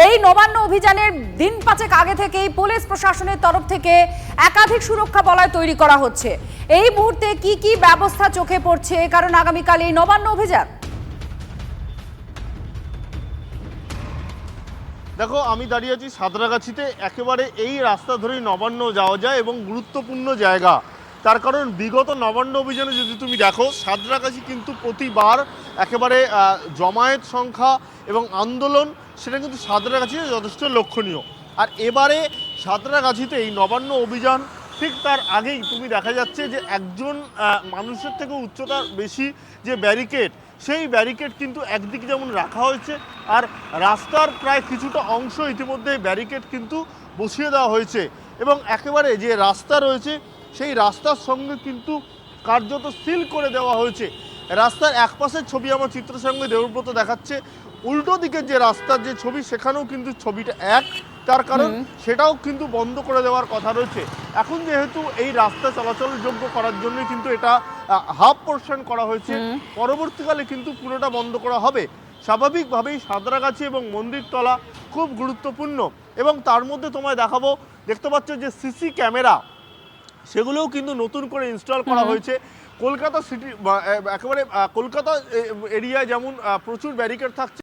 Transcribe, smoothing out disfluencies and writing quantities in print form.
এই নবান্ন অভিযানের দিন পাঁচেক আগে থেকেই পুলিশ প্রশাসনের তরফ থেকে একাধিক সুরক্ষা বলয় তৈরি করা হচ্ছে। এই মুহূর্তে কি কি ব্যবস্থা চোখে পড়ছে, কারণ আগামীকাল এই নবান্ন অভিযান। দেখো, আমি দাঁড়িয়ে আছি সাঁতরাগাছিতে। একেবারে এই রাস্তা ধরেই নবান্ন যাওয়া যায় এবং গুরুত্বপূর্ণ জায়গা। তার কারণ বিগত নবান্ন অভিযানে যদি তুমি দেখো, সাঁতরাগাছি কিন্তু প্রতিবার একেবারে জমায়েত সংখ্যা এবং আন্দোলন সেটা কিন্তু সাঁতরাগাছিতে যথেষ্ট লক্ষণীয়। আর এবারে সাঁতরাগাছিতে এই নবান্ন অভিযান ঠিক তার আগেই তুমি দেখা যাচ্ছে যে একজন মানুষের থেকে উচ্চতার বেশি যে ব্যারিকেড, সেই ব্যারিকেড কিন্তু একদিকে যেমন রাখা হয়েছে, আর রাস্তার প্রায় কিছুটা অংশ ইতিমধ্যে ব্যারিকেড কিন্তু বসিয়ে দেওয়া হয়েছে। এবং একেবারে যে রাস্তা রয়েছে সেই রাস্তার সঙ্গে কিন্তু কার্যত সিল করে দেওয়া হয়েছে। রাস্তার এক পাশের ছবি আমার চিত্রের সঙ্গে দেবব্রত দেখাচ্ছে, উল্টো দিকের যে রাস্তার যে ছবি সেখানেও কিন্তু ছবিটা এক। তার কারণ সেটাও কিন্তু বন্ধ করে দেওয়ার কথা রয়েছে। এখন যেহেতু এই রাস্তা চলাচলযোগ্য করার জন্য কিন্তু এটা হাফ পোর্শন করা হয়েছে, পরবর্তীকালে কিন্তু পুরোটা বন্ধ করা হবে। স্বাভাবিকভাবেই সাঁতরাগাছি এবং মন্দিরতলা খুব গুরুত্বপূর্ণ। এবং তার মধ্যে তোমায় দেখাবো, দেখতে পাচ্ছ যে সিসি ক্যামেরা সেগুলোও কিন্তু নতুন করে ইনস্টল করা হয়েছে। কলকাতা সিটি একেবারে কলকাতা এরিয়ায় যেমন প্রচুর ব্যারিকেড থাকছে,